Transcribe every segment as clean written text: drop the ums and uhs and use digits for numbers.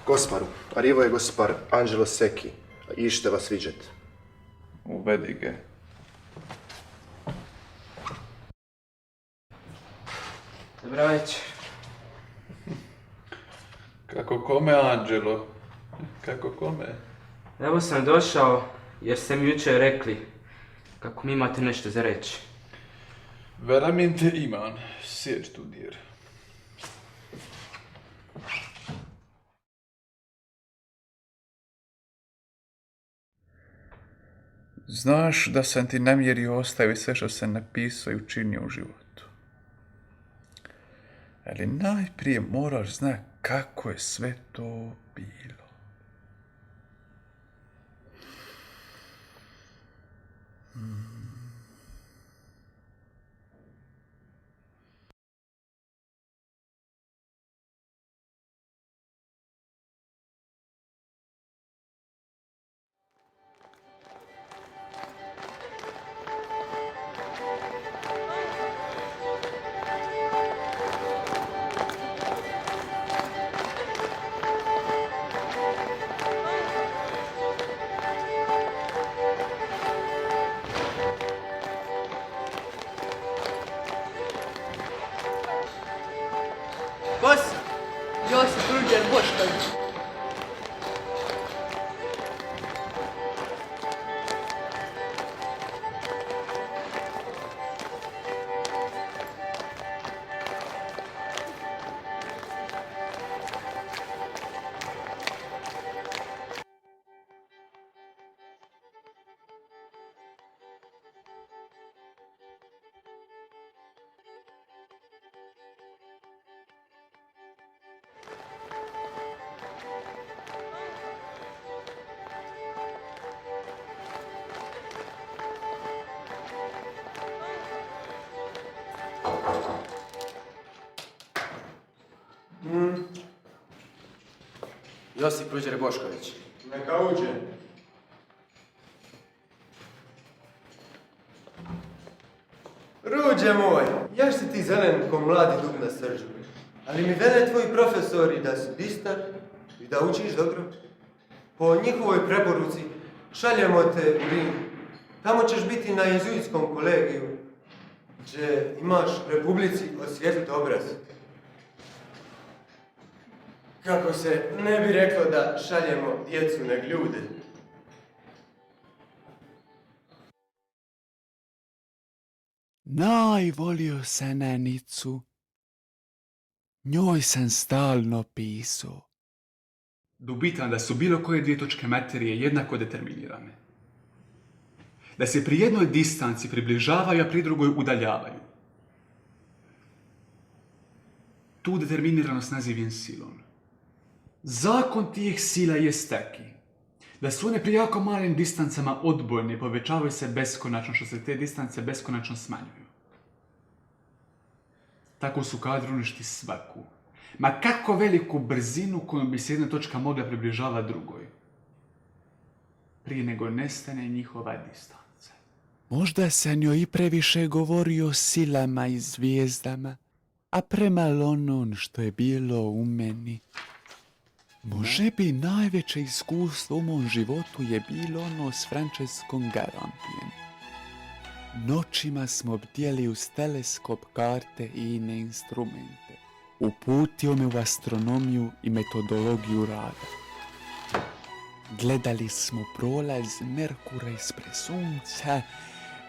Gosparu, arrivo je gospar Angelo Secchi. Ište vas vidjet. Uvedi ga. Dobra večer. Kako kome, Angelo? Kako kome? Evo sam došao jer ste mi jučer rekli kako mi imate nešto za reći. Veramente imam. Sjeć tu dir. Znaš da sam ti namjerio ostaviti sve što sam napisao i učinio u životu. Ali najprije moraš znati kako je sve to bilo. Gost, Josip Ruđer Bošković. Josip Ruđer Bošković. Neka uđe. Ruđe moj, jaš si ti zelen ko mladi dub na srđu. Ali mi vele tvoji profesori da si distar i da učiš dobro. Po njihovoj preporuci šaljemo te u Rim. Tamo ćeš biti na jezuitskom kolegiju, gdje imaš Republici osvjetlit obraz. Kako se ne bi reklo da šaljemo djecu neg ljude. Najvolio sam Nenicu. Njoj sam stalno pisao. Dubitam da su bilo koje dvije točke materije jednako determinirane. Da se pri jednoj distanci približavaju, a pri drugoj udaljavaju. Tu determiniranost nazivim silom. Zakon tih sila je taki da su one pri jako malim distancama odbojne i povećavaju se beskonačno, što se te distance beskonačno smanjuju. Tako su kadri uništi svaku, ma kako veliku brzinu kojom bi se jedna točka mogla približavati drugoj, prije nego nestane njihova distanca. Možda sam joj i previše govorio o silama i zvijezdama, a premalo onon što je bilo u meni. Može bi najveće iskustvo u mom životu je bilo ono s Franceskom Garampijem. Noćima smo bdjeli uz teleskop, karte i ine instrumente. Uputio me u astronomiju i metodologiju rada. Gledali smo prolaz Merkura ispred sunca,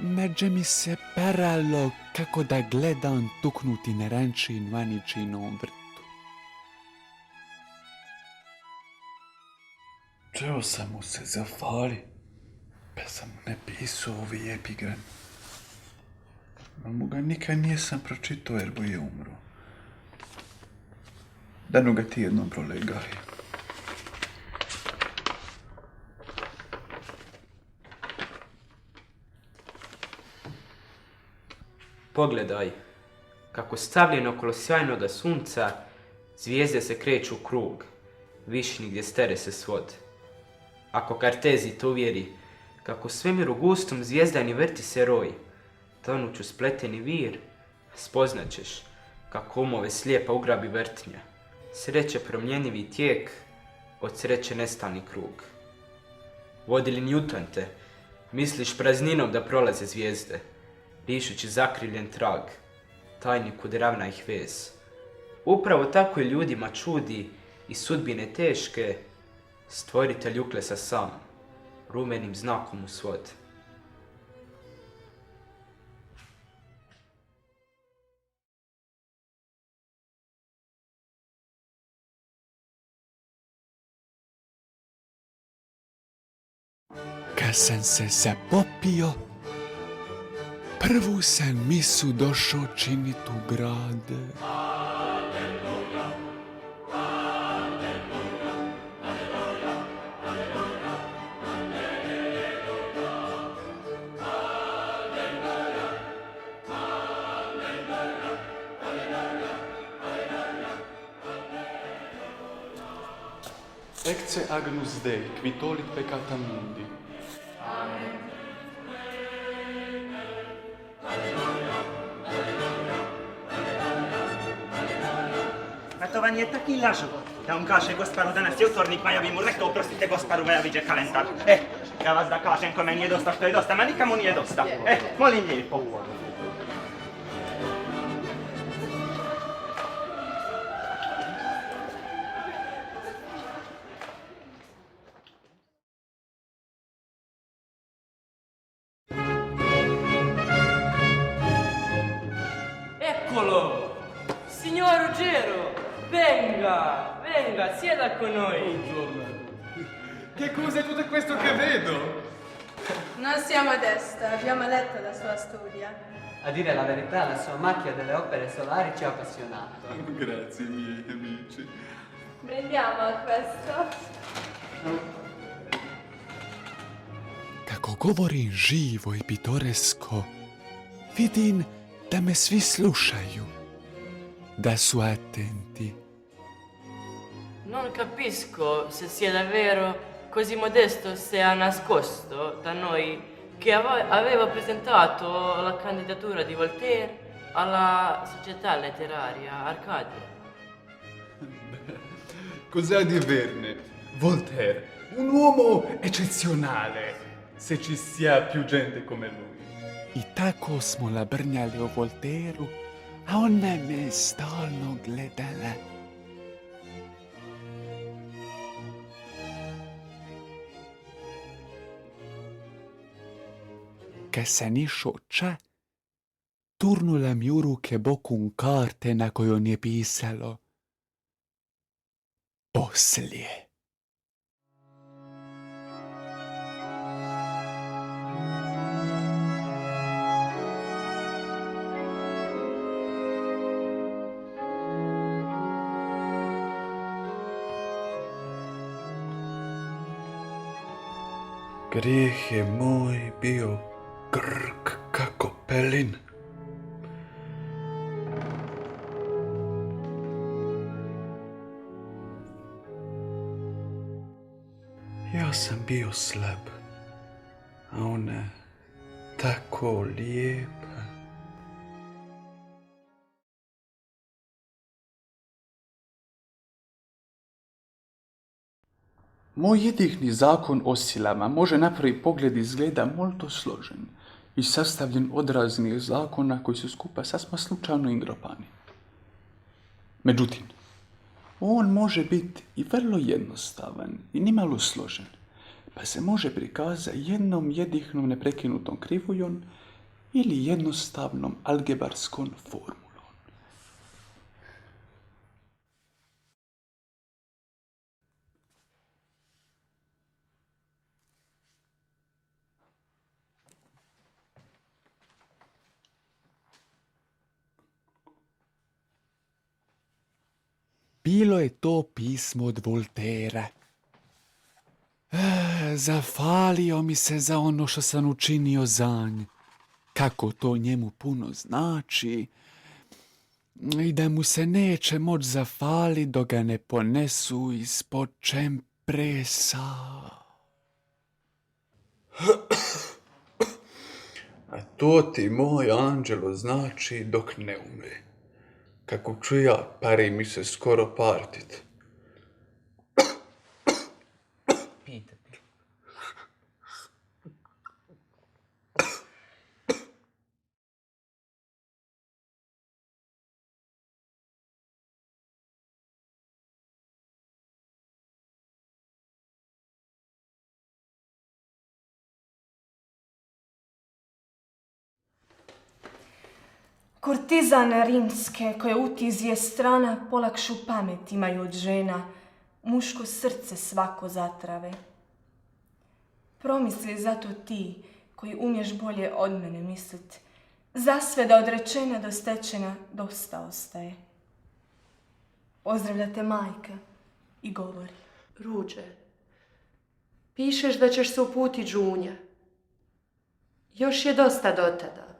međe mi se paralo kako da gledam tuknuti narančin vaničinom vrtu. Čeo sam mu se zafali, pa sam mu napisao ovi epigram. Ma mu ga nikad nisam pročitao jer bo je umro. Da nu ga ti jednom prolegaj. Pogledaj, kako stavljeno okolo sjajnoga sunca, zvijezde se kreću u krug, višnji gdje stere se svod. Ako Kartezi to uvjeri, kako svemir u gustom zvijezdani vrti se roj, tonuću spleteni vir, spoznaćeš kako umove slijepa ugrabi vrtnja, Sreće promjenjivi tijek, od sreće nestalni krug. Vodi li Newton te, misliš prazninom da prolaze zvijezde, rišući zakrivljen trag, tajniku da ravna ih vez. Upravo tako i ljudima čudi i sudbine teške, stvoritelj uklesa sam, rumenim znakom u svod. Kad sam se zapopio, prvu sam misu došao činit u grad. Ecce Agnus Dei, qui tollit peccata mundi. Ma to vam je taký lažovod, da on kaže gosparu danas je utornik, ma ja bi mu rekao, oprostite gosparu, ja viđe kalendar. Ja vas da kažem, ko meni je dosta, što je dosta, ma nikamu nije dosta. Molim lijepo. Eccolo! Signor Ruggero! Venga! Venga, sieda con noi! Che cos'è tutto questo che vedo? Non siamo modesta, abbiamo letto la sua storia. A dire la verità, la sua macchia delle opere solari ci ha appassionato. Grazie, miei amici. Prendiamo a questo. Kako govorim živo i pitoresko, vidim da me svi slušaju, da su attenti. Non capisco se sia davvero così modesto se ha nascosto da noi che aveva presentato la candidatura di Voltaire alla società letteraria Arcadia. Cos'è di averne? Voltaire, un uomo eccezionale, se ci sia più gente come lui. I tako smo labrnjali o Volteru, a ona me stalno gledala. Kad sam išao ča, turnula mi u ruke bokun karte na kojoj je pisalo Poslije. Grijeh je moj bio grk kako pelin. Ja sam bio slab, a ona tako lijepa. Moj jedihni zakon o silama može na prvi pogled izgleda molto složen i sastavljen od raznih zakona koji su skupa sasma slučajno igropani. Međutim, on može biti i vrlo jednostavan i nimalo složen, pa se može prikazati jednom jedihnom neprekinutom krivujom ili jednostavnom algebarskom formulom. Bilo je to pismo od Voltera. Zafalio mi se za ono što sam učinio za nj. Kako to njemu puno znači i da mu se neće moć zafali dok ga ne ponesu ispod čempresa. A to ti, moj anđelo, znači dok ne umre. kako ću ja, pari mi se skoro partit. Pijte. Kurtizane rimske, koje utizje strana, polakšu pamet imaju od žena, muško srce svako zatrave. Promisli zato ti, koji umješ bolje od mene mislit, za sve da od rečena do stečena dosta ostaje. Pozdravlja te majka i govori. Ruđe, pišeš da ćeš se uputit žunja. Još je dosta do tada.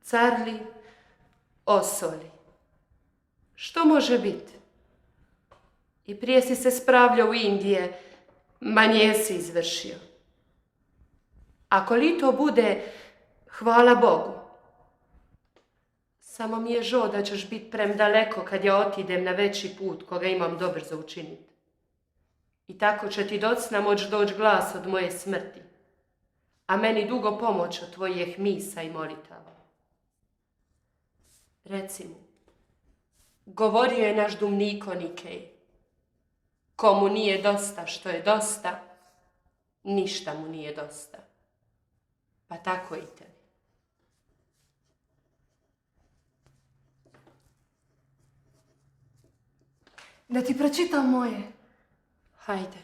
Carli, osoli. Što može biti? I prije si se spravljao u Indije, ma nijesi izvršio. Ako li to bude, hvala Bogu. Samo mi je žao da ćeš biti premdaleko kad ja otidem na veći put koga imam dobrzo učiniti. I tako će ti docna moć doći glas od moje smrti, a meni dugo pomoć od tvojih misa i molitava. Reci mu, govorio je naš Dumniko Nikej, komu nije dosta što je dosta, ništa mu nije dosta. Pa tako i tebi. Da ti pročitam moje. Hajde.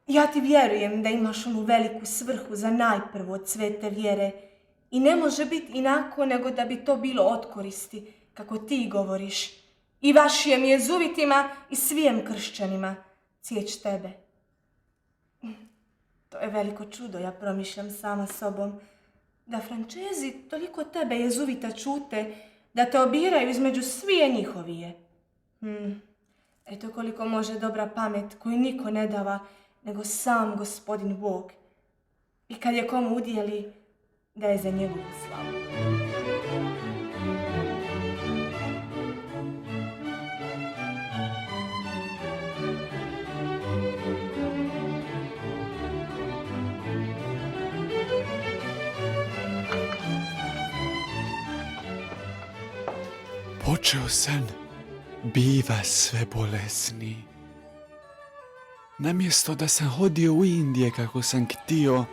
Ja ti vjerujem da imaš onu veliku svrhu za najprvo od svete vjere i ne može biti inako nego da bi to bilo od koristi, kako ti govoriš, i vašijem jezuvitima i svijem kršćanima, cijeć tebe. To je veliko čudo, ja promišljam sama sobom, da Frančezi toliko tebe jezuvita čute, da te obiraju između svije njihovije. Eto koliko može dobra pamet koju niko ne dava, nego sam Gospodin Bog. I kad je komu udjeli, da je za njegovu slavu. Počeo san biva sve bolesniji. Namjesto da sam hodio u Indije kako sam htio,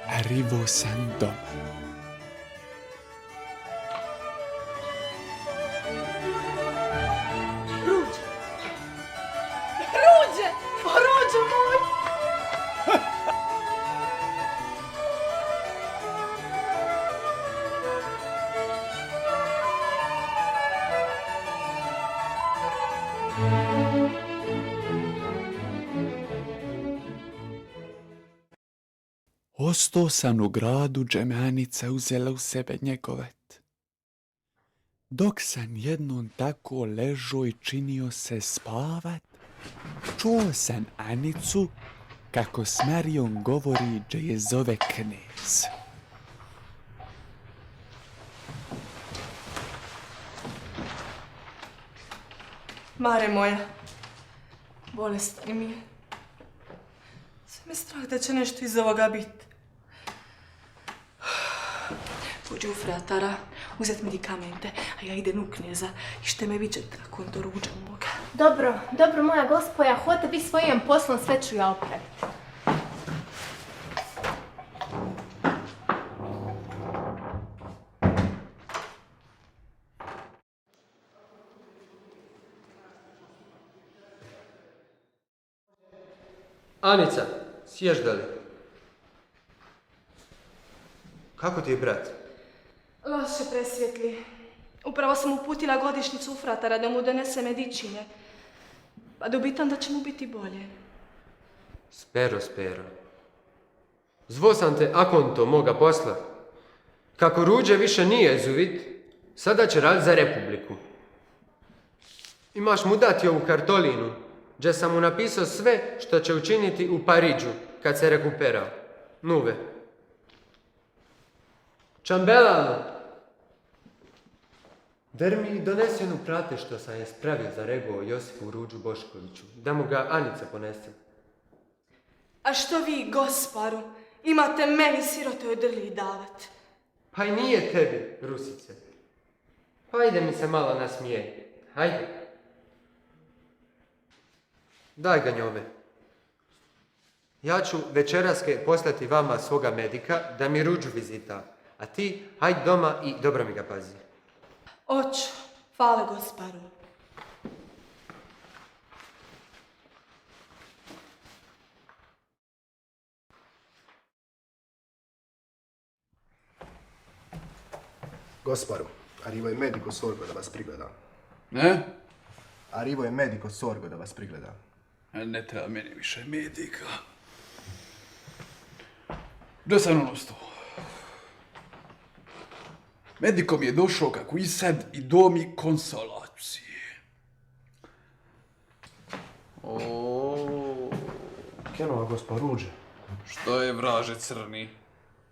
arrivo sam doma. Ruđe! Ruđe! O, Ruđe moj! Ostao sam u gradu, džemanica uzela u sebe njegovet. Dok sam jednom tako ležao i činio se spavat, čuo sam Anicu kako s Marijom govori da je zove knez. Mare moja, bolestan mi je. Sve me strah da će nešto iz ovoga biti. Pođi u fratara, uzet medikamente, a ja idem u knjeza i šte me viđe tako do Ruđa moga. Dobro, dobro moja gospoja, hodite vi svojim poslom, sve ću ja opraviti. Anica, sješ da li? Kako ti je brat? Loše, presvjetli. Upravo sam uputila godišnjicu u fratara da mu donese medičine. Pa dobitam da će mu biti bolje. Spero. Zvo sam te akonto moga posla. Kako Ruđe više nije jezuvit, sada će raditi za Republiku. Imaš mu dati ovu kartolinu, gdje sam mu napisao sve što će učiniti u Pariđu, kad se rekupera. Nuve. Čambelano! Der mi donesi onu prate što sam je spravio za rego Josipu Ruđu Boškoviću, da mu ga Anica ponese. A što vi, gosparu, imate meni sirotoj drli davat? Pa i nije tebi, Rusice. Hajde mi se malo nasmijej. Hajde. Daj ga njome. Ja ću večeraske poslati vama svoga medika da mi Ruđu vizita. A ti, hajde doma i dobro mi ga pazi. Oću, hvala gosparu. Gosparu, arrivo je medico sorgo da vas prigleda. Ne? Arrivo je medico sorgo da vas prigleda. Ne treba meni više medika. Da sam ono sto. Medikom je došao kako i sad i domi konsolacije. Kjenova gospa Ruđe. Što je vraže crni?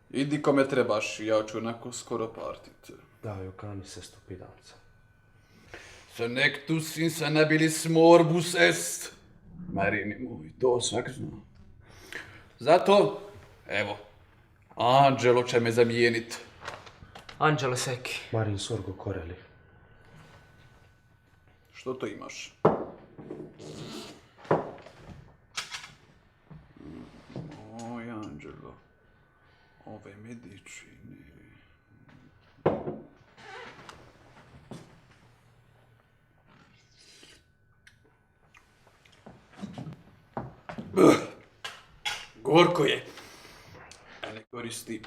Idi kome trebaš, ja ću onako skoro partit. Daj, okani se stupidavca. Se nectus insanabilis morbus est. Marini moj, to svak zna. Zato, evo, Anđelo će me zamijenit. Anđelo Seki. Marin sorgo koreli. Što to imaš? Oj, Anđelo, ove medičine. Gorko je. A ne koristi.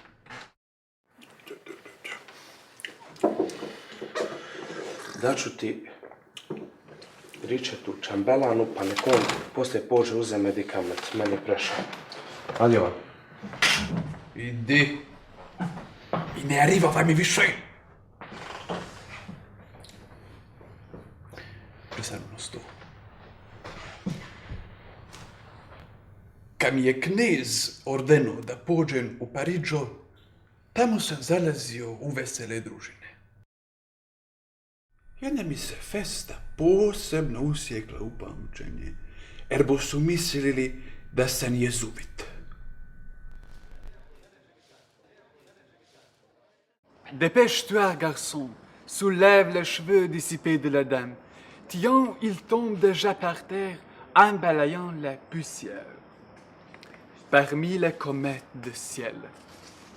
Daću ti Ričetu Čambelanu, pa nek on poslije pođe uze medikament. Meni je prešao. Adjeva. Idi. I ne arrivavaj mi više. Presanunost. Kad mi je knez ordenuo da pođem u Pariđo, tamo sam zalazio u vesele družine. Jedna mi se festa posebno usjekla u pamćenje, erbo su mislili da sam jezuvit. Dépêche-toi, garçon. Soulève les cheveux dissipés de la dame. Tiens, il tombe déjà par terre en balayant la poussière. Parmi les comètes de ciel,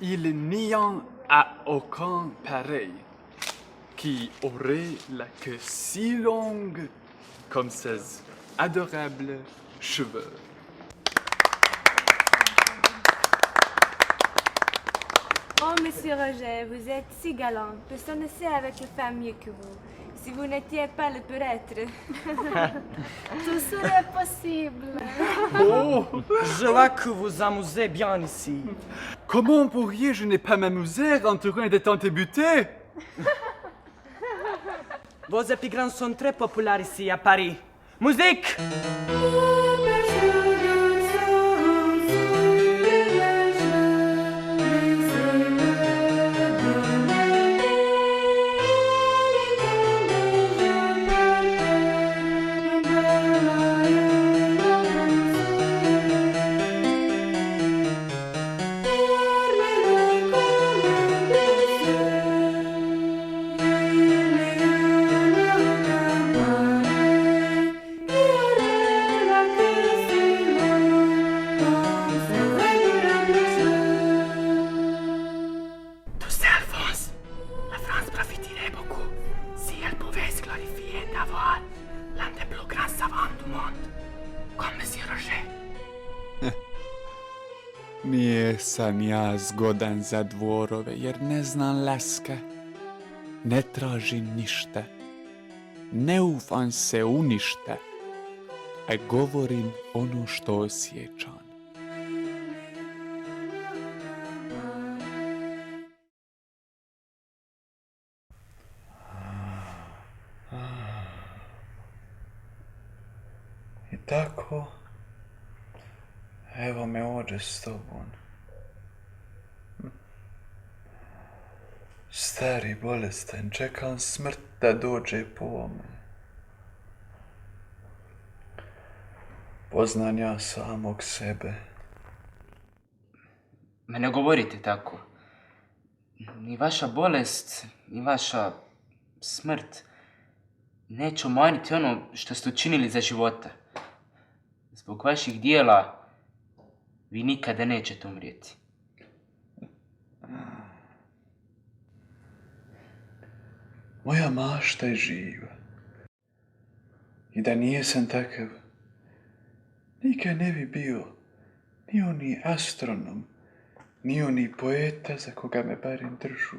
il n'y en a aucun pareil qui aurait la queue si longue comme ses adorables cheveux. Oh, monsieur Roger, vous êtes si galant. Personne ne sait avec une femme mieux que vous. Si vous n'étiez pas le prêtre. Tout serait possible. Oh, je vois que vous amusez bien ici. Comment pourriez-je ne pas m'amuser en train de tenter buter? Vos épigrammes sont très populaires ici à Paris. Musique! Nijesam ja zgodan za dvorove, jer ne znam laska. Ne tražim ništa. Ne ufam se u ništa. A govorim ono što osjećam. I tako, evo me ovdje s tobom. stari bolestan, čekam smrt da dođe po me. Poznanja samog sebe. Ma ne govorite tako. Ni vaša bolest, ni vaša smrt neće umanjiti ono što ste učinili za života. Zbog vaših dijela vi nikada nećete umrijeti. Moja mašta je živa. I da nijesam takav, nikad ne bi bio ni oni astronom, ni oni poeta za koga me barem držu.